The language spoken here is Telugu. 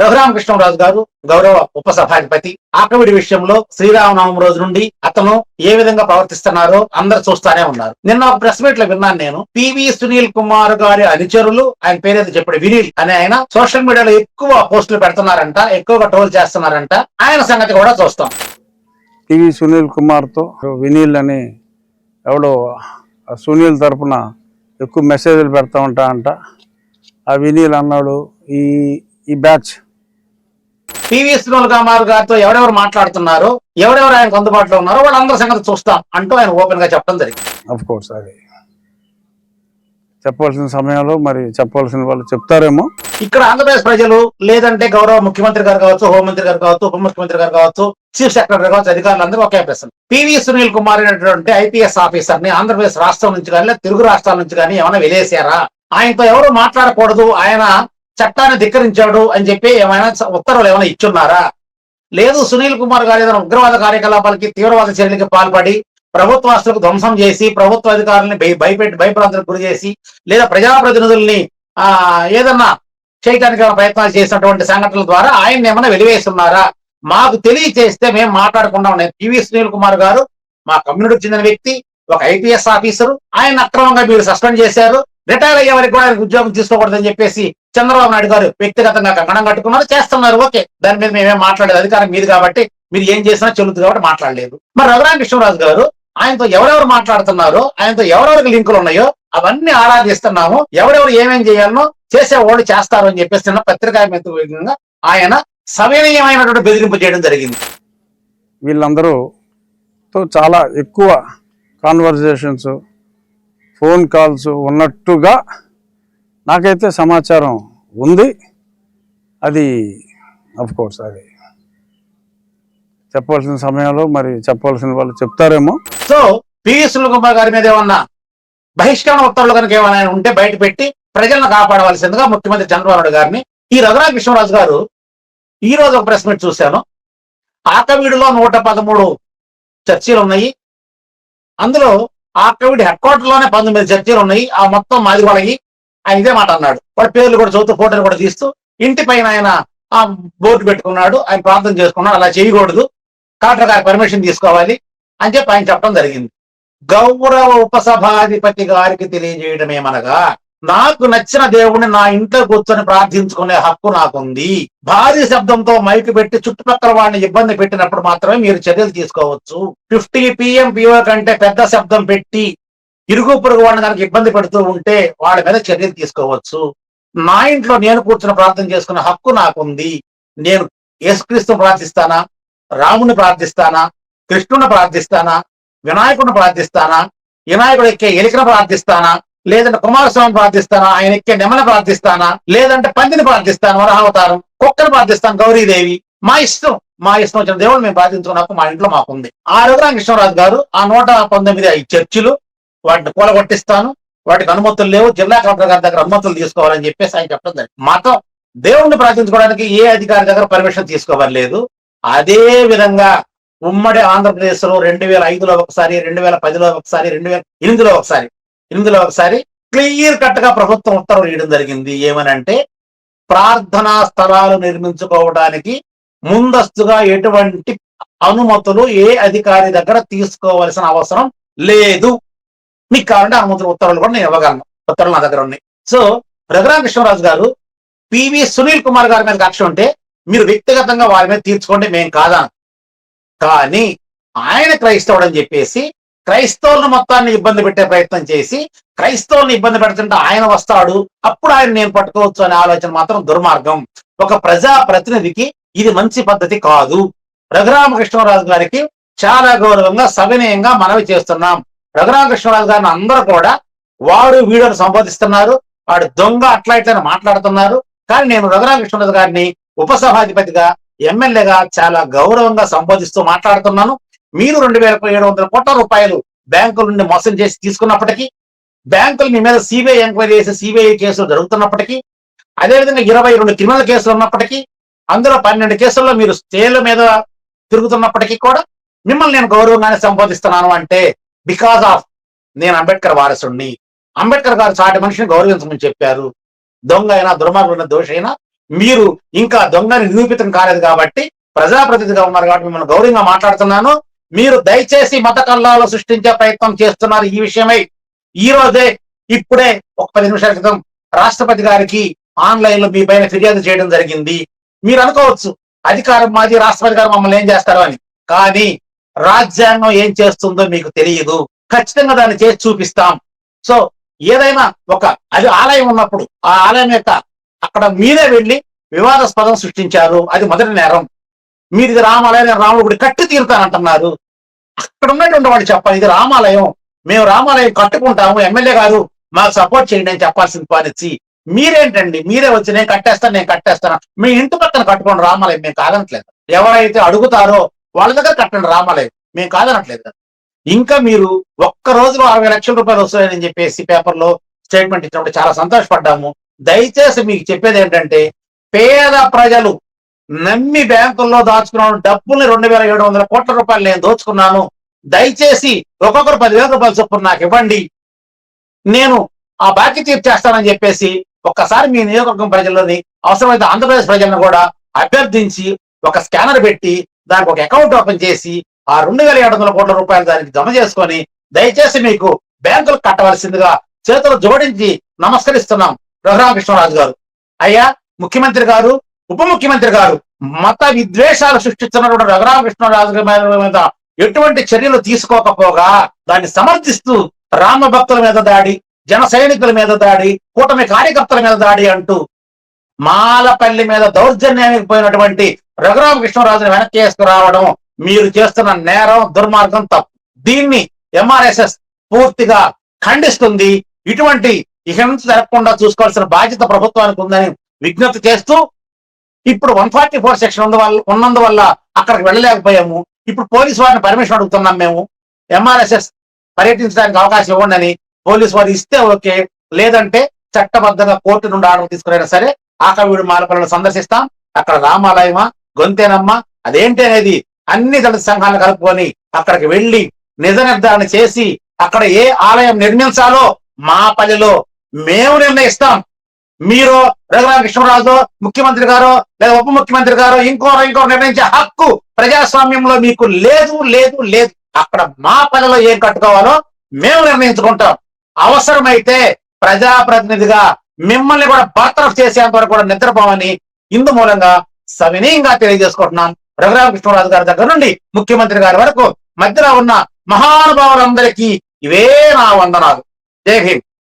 రఘురామకృష్ణరాజు గారు గౌరవ ఉపసభాధిపతి ఆకవిడి విషయంలో శ్రీరామనవమి రోజు నుండి అతను ఏ విధంగా ప్రవర్తిస్తున్నారో అందరు చూస్తానే ఉన్నారు. నిన్న ఒక ప్రెస్ మీట్ లో విన్నాను నేను. పివి సునీల్ కుమార్ గారి అనుచరులు, ఆయన పేరేది చెప్పాడు, వినీల్ అనే ఆయన సోషల్ మీడియాలో ఎక్కువ పోస్టులు పెడుతున్నారంట, ఎక్కువగా ట్రోల్ చేస్తున్నారంట. ఆయన సంగతి కూడా చూస్తాం. పివి సునీల్ కుమార్ తో వినీల్ అని ఎవడో సునీల్ తరపున ఎక్కువ మెసేజ్లు పెడతా ఉంటా అంట. ఆ వినీల్ అన్నాడు ఈ బ్యాచ్ పివి సునీల్ కుమార్ గారితో ఎవరెవరు మాట్లాడుతున్నారో, ఎవరెవరు ఆయనకు అందుబాటులో ఉన్నారో వాళ్ళందరి సంగతి చూస్తాం అంటూ ఆయన ఓపెన్ గా చెప్పడం జరిగింది. అఫ్ కోర్స్ అది చెప్పవలసిన సమయంలో మరి చెప్పవలసిన వాళ్ళు చెప్తారేమో. ఇక్కడ ఆంధ్రప్రదేశ్ ప్రజలు, లేదంటే గౌరవ ముఖ్యమంత్రి గారు కావచ్చు, హోంమంత్రి గారు కావచ్చు, ఉప ముఖ్యమంత్రి గారు కావచ్చు, చీఫ్ సెక్రటరీ కావచ్చు, అధికారులందరూ ఒకే ప్రశ్న. పివి సునీల్ కుమార్ అనేటువంటి ఐపీఎస్ ఆఫీసర్ ని ఆంధ్రప్రదేశ్ రాష్ట్రం నుంచి కానీ, తెలుగు రాష్ట్రాల నుంచి కానీ ఏమైనా వెలేసారా? ఆయనతో ఎవరు మాట్లాడకూడదు, ఆయన చట్టాన్ని ధిక్కరించాడు అని చెప్పి ఏమైనా ఉత్తర్వులు ఏమైనా ఇచ్చున్నారా? లేదు, సునీల్ కుమార్ గారు ఏదైనా ఉగ్రవాద కార్యకలాపాలకి, తీవ్రవాద చర్యలకి పాల్పడి ప్రభుత్వాస్తులకు ధ్వంసం చేసి, ప్రభుత్వ అధికారులని భయభ్రాంతులకు గురి చేసి, లేదా ప్రజాప్రతినిధుల్ని ఏదన్నా చేయడానికి ప్రయత్నాలు చేసినటువంటి సంఘటనల ద్వారా ఆయన ఏమైనా వెలివేస్తున్నారా? మాకు తెలియచేస్తే మేము మాట్లాడకుండా ఉన్నాయి. పివి సునీల్ కుమార్ గారు మా కమ్యూనిటీకి చెందిన వ్యక్తి, ఒక ఐపీఎస్ ఆఫీసరు. ఆయన అక్రమంగా మీరు సస్పెండ్ చేశారు, రిటైర్ అయ్యే వరకు కూడా ఆయనకు ఉద్యోగం తీసుకోకూడదని చెప్పేసి చంద్రబాబు నాయుడు గారు వ్యక్తిగతంగా కంకణం కట్టుకున్నారు, చేస్తున్నారు. ఓకే, దాని మీద మేమేం మాట్లాడలేదు, అధికారం మీది కాబట్టి మీరు ఏం చేసినా చెల్లుతుంది కాబట్టి మాట్లాడలేదు. మరి రఘురామకృష్ణరాజు గారు ఆయనతో ఎవరెవరు మాట్లాడుతున్నారో, ఆయనతో ఎవరెవరికి లింకులు ఉన్నాయో అవన్నీ ఆరాధిస్తున్నాము. ఎవరెవరు ఏమేం చేయాలనో చేసేవాళ్ళు చేస్తారు అని చెప్పేసి నిన్న పత్రికా ఆయన సవినయమైనటువంటి బెదిరింపు చేయడం జరిగింది. వీళ్ళందరూతో చాలా ఎక్కువ కాన్వర్జేషన్స్, ఫోన్ కాల్స్ ఉన్నట్టుగా నాకైతే సమాచారం ఉంది. అది అఫ్ కోర్స్ అది చెప్పవలసిన సమయంలో మరి చెప్పవలసిన వాళ్ళు చెప్తారేమో. సో పివి సునీల్ కుమార్ గారి మీద ఏమన్నా బహిష్కరణ ఉత్తర్వులు కనుక ఏమైనా ఉంటే బయట పెట్టి ప్రజలను కాపాడవలసిందిగా ముఖ్యమంత్రి చంద్రబాబు నాయుడు గారిని. ఈ రఘురామకృష్ణరాజు గారు ఈ రోజు ఒక ప్రెస్ మీట్ చూశాను. ఆకవీడులో 113 చర్చీలు ఉన్నాయి. అందులో ఆకవీడి హెడ్ క్వార్టర్ లోనే 19 చర్చీలు ఉన్నాయి. ఆ మొత్తం మాది వాళ్ళకి. ఆయన ఇదే మాట అన్నాడు. వాడి పేర్లు కూడా చదువుతూ, ఫోటోలు కూడా తీస్తూ ఇంటి పైన ఆయన బోర్డు పెట్టుకున్నాడు. ఆయన ప్రార్థన చేసుకున్నాడు. అలా చేయకూడదు, కలెక్టర్ గారి పర్మిషన్ తీసుకోవాలి అని చెప్పి ఆయన చెప్పడం జరిగింది. గౌరవ ఉపసభాధిపతి గారికి తెలియజేయడం ఏమనగా, నాకు నచ్చిన దేవుడిని నా ఇంట్లో కూర్చొని ప్రార్థించుకునే హక్కు నాకుంది. భారీ శబ్దంతో మైకు పెట్టి చుట్టుపక్కల వాడిని ఇబ్బంది పెట్టినప్పుడు మాత్రమే మీరు చర్యలు తీసుకోవచ్చు. 50 PMPO కంటే పెద్ద శబ్దం పెట్టి ఇరుగు పొరుగు వాడిని దానికి ఇబ్బంది పెడుతూ ఉంటే వాళ్ళ మీద చర్యలు తీసుకోవచ్చు. నా ఇంట్లో నేను కూర్చొని ప్రార్థన చేసుకునే హక్కు నాకుంది. నేను యేసుక్రీస్తుని ప్రార్థిస్తానా, రాముని ప్రార్థిస్తానా, కృష్ణుని ప్రార్థిస్తానా, వినాయకుడిని ప్రార్థిస్తానా, వినాయకుడు ఎక్కే ఎలికను ప్రార్థిస్తానా, లేదంటే కుమారస్వామిని ప్రార్థిస్తానా, ఆయన ఎక్కే నెమల ప్రార్థిస్తానా, లేదంటే పందిని ప్రార్థిస్తాను, వరహావతారం, కుక్కను ప్రార్థిస్తాను, గౌరీదేవి. మా ఇష్టం వచ్చిన దేవుడు మేము ప్రార్థించుకున్నప్పుడు మా ఇంట్లో మాకుంది. ఆ రఘురామకృష్ణరాజు గారు ఆ 119 చర్చిలు వాటిని కూలగొట్టిస్తాను, వాటికి అనుమతులు లేవు, జిల్లా కలెక్టర్ గారి దగ్గర అనుమతులు తీసుకోవాలని చెప్పేసి ఆయన చెప్పడం జరిగింది. మతం దేవుణ్ణి ప్రార్థించుకోవడానికి ఏ అధికారి దగ్గర పర్మిషన్ తీసుకోవలేదు. అదే విధంగా ఉమ్మడి ఆంధ్రప్రదేశ్ లో 2005లో ఒకసారి, 2010లో ఒకసారి, 2008లో ఒకసారి క్లియర్ కట్ గా ప్రభుత్వం ఉత్తర్వులు ఇవ్వడం జరిగింది. ఏమనంటే, ప్రార్థనా స్థలాలు నిర్మించుకోవడానికి ముందస్తుగా ఎటువంటి అనుమతులు ఏ అధికారి దగ్గర తీసుకోవాల్సిన అవసరం లేదు. మీకు కావాలంటే అనుమతులు ఉత్తర్వులు కూడా నేను ఇవ్వగలను, ఉత్తర్వులు నా దగ్గర ఉన్నాయి. సో రఘురామకృష్ణరాజు గారు పివి సునీల్ కుమార్ గారి మీద కక్ష ఉంటే మీరు వ్యక్తిగతంగా వారి మీద తీర్చుకోండి, మేము కాదా. కానీ ఆయన క్రైస్తవుడు అని చెప్పేసి క్రైస్తవులను మొత్తాన్ని ఇబ్బంది పెట్టే ప్రయత్నం చేసి, క్రైస్తవులను ఇబ్బంది పెడుతుంటే ఆయన వస్తాడు, అప్పుడు ఆయన నేను పట్టుకోవచ్చు అనే ఆలోచన మాత్రం దుర్మార్గం. ఒక ప్రజా ప్రతినిధికి ఇది మంచి పద్ధతి కాదు. రఘురామకృష్ణరాజు గారికి చాలా గౌరవంగా సవినయంగా మనవి చేస్తున్నాం. రఘురామకృష్ణరాజు గారిని అందరూ కూడా వాడు వీడియోను సంబోధిస్తున్నారు, వాడు దొంగ అట్లా ఇట్లా మాట్లాడుతున్నారు. కానీ నేను రఘురామకృష్ణరాజు గారిని ఉపసభాధిపతిగా, ఎమ్మెల్యేగా చాలా గౌరవంగా సంబోధిస్తూ మాట్లాడుతున్నాను. మీరు 2700 కోట్ల రూపాయలు బ్యాంకుల నుండి మోసం చేసి తీసుకున్నప్పటికీ, బ్యాంకులు మీ మీద సిబిఐ ఎంక్వైరీ చేసి సిబిఐ కేసులు జరుగుతున్నప్పటికీ, అదేవిధంగా 22 క్రిమినల్ కేసులు ఉన్నప్పటికీ, అందులో 12 కేసుల్లో మీరు స్టేల మీద తిరుగుతున్నప్పటికీ కూడా మిమ్మల్ని నేను గౌరవంగానే సంబోధిస్తున్నాను. అంటే బికాజ్ ఆఫ్ నేను అంబేద్కర్ వారసుడిని. అంబేద్కర్ గారు చాటి మనిషిని గౌరవించమని చెప్పారు. దొంగ అయినా, దుర్మార్గుడైన, దోషైనా మీరు ఇంకా దొంగని నిరూపితం కాలేదు కాబట్టి, ప్రజాప్రతినిధిగా ఉన్నారు కాబట్టి మిమ్మల్ని గౌరవంగా మాట్లాడుతున్నాను. మీరు దయచేసి మత కల్లాలు సృష్టించే ప్రయత్నం చేస్తున్నారు. ఈ విషయమై ఈ రోజే ఇప్పుడే ఒక 10 నిమిషాల క్రితం రాష్ట్రపతి గారికి ఆన్లైన్ లో మీ పైన ఫిర్యాదు చేయడం జరిగింది. మీరు అనుకోవచ్చు అధికారం మాది, రాష్ట్రపతి గారు మమ్మల్ని ఏం చేస్తారో అని. కానీ రాజ్యాంగం ఏం చేస్తుందో మీకు తెలియదు. ఖచ్చితంగా దాన్ని చేసి చూపిస్తాం. సో ఏదైనా ఒక అది ఆలయం ఉన్నప్పుడు ఆ ఆలయం యొక్క అక్కడ మీరే వెళ్ళి వివాదాస్పదం సృష్టించారు, అది మొదటి నేరం. మీరు ఇది రామాలయం, రాముడు గుడి కట్టి తీరుతానంటున్నారు. అక్కడ ఉన్నటువంటి వాళ్ళు చెప్పాలి ఇది రామాలయం, మేము రామాలయం కట్టుకుంటాము, ఎమ్మెల్యే గారు మాకు సపోర్ట్ చేయండి అని చెప్పాల్సింది పాలిచ్చి మీరేంటండి, మీరే వచ్చి నేను కట్టేస్తాను, మీ ఇంటి పక్కన కట్టుకోండి రామాలయం, మేము కాదనట్లేదు. ఎవరైతే అడుగుతారో వాళ్ళ దగ్గర కట్టండి రామాలయం, మేము కాదనట్లేదు. ఇంకా మీరు ఒక్క రోజులో 60 లక్షల రూపాయలు వస్తాయని చెప్పేసి పేపర్లో స్టేట్మెంట్ ఇచ్చినప్పుడు చాలా సంతోషపడ్డాము. దయచేసి మీకు చెప్పేది ఏంటంటే, పేద ప్రజలు నమ్మి బ్యాంకుల్లో దాచుకున్న డబ్బుల్ని 2,700 కోట్ల రూపాయలు నేను దోచుకున్నాను. దయచేసి ఒక్కొక్కరు 10,000 రూపాయలు చొప్పున నాకు ఇవ్వండి, నేను ఆ బాకీ తీర్చేస్తానని చెప్పేసి ఒక్కసారి మీ నియోజకవర్గం ప్రజలని, అవసరమైతే ఆంధ్రప్రదేశ్ ప్రజలను కూడా అభ్యర్థించి ఒక స్కానర్ పెట్టి దానికి ఒక అకౌంట్ ఓపెన్ చేసి ఆ 2,700 కోట్ల రూపాయలు దానికి జమ చేసుకొని దయచేసి మీకు బ్యాంకులకు కట్టవలసిందిగా చేతులు జోడించి నమస్కరిస్తున్నాం. రఘురామకృష్ణరాజు గారు, అయ్యా ముఖ్యమంత్రి గారు, ఉప ముఖ్యమంత్రి గారు మత విద్వేషాలు సృష్టిస్తున్నటువంటి రఘురామకృష్ణరాజు గారి మీద ఎటువంటి చర్యలు తీసుకోకపోగా దాన్ని సమర్థిస్తూ రామ భక్తుల మీద దాడి, జన సైనికుల మీద దాడి, కూటమి కార్యకర్తల మీద దాడి అంటూ మాలపల్లి మీద దౌర్జన్యానికి పోయినటువంటి రఘురామకృష్ణరాజుని వెనక్కి వేసుకురావడం మీరు చేస్తున్న నేరం, దుర్మార్గం, తప్పు. దీన్ని ఎంఆర్ఎస్ఎస్ పూర్తిగా ఖండిస్తుంది. ఇటువంటి ఇక నుంచి జరగకుండా చూసుకోవాల్సిన బాధ్యత ప్రభుత్వానికి ఉందని విజ్ఞప్తి చేస్తూ, ఇప్పుడు 144 సెక్షన్ ఉన్నందువల్ల అక్కడికి వెళ్ళలేకపోయాము. ఇప్పుడు పోలీసు వారిని పర్మిషన్ అడుగుతున్నాం. మేము ఎంఆర్ఎస్ఎస్ పర్యటించడానికి అవకాశం ఇవ్వండి అని పోలీసు వారు ఇస్తే ఓకే, లేదంటే చట్టబద్ధంగా కోర్టు నుండి ఆర్డర్ తీసుకురైనా సరే ఆకవీడు మాలపల్లిని సందర్శిస్తాం. అక్కడ రామాలయమా, గొంతేనమ్మా, అదేంటి అనేది అన్ని దళిత సంఘాలను కలుపుకొని అక్కడికి వెళ్లి నిజ నిర్ధారణ చేసి అక్కడ ఏ ఆలయం నిర్మించాలో మా పల్లెలో మేము నిర్ణయిస్తాం. మీరు రఘురామకృష్ణరాజు ముఖ్యమంత్రి గారు లేదా ఉప ముఖ్యమంత్రి గారు ఇంకోరు నిర్ణయించే హక్కు ప్రజాస్వామ్యంలో మీకు లేదు లేదు లేదు. అక్కడ మా పల్లెలో ఏం కట్టుకోవాలో మేము నిర్ణయించుకుంటాం. అవసరమైతే ప్రజాప్రతినిధిగా మిమ్మల్ని కూడా బర్తరఫ్ చేసేంత వరకు కూడా నిద్రపోవని ఇందు మూలంగా సవినీయంగా తెలియజేసుకుంటున్నాం. రఘురామకృష్ణరాజు గారి దగ్గర నుండి ముఖ్యమంత్రి గారి వరకు మధ్యలో ఉన్న మహానుభావులందరికీ ఇవే నా వందనాలు. జై హింద్.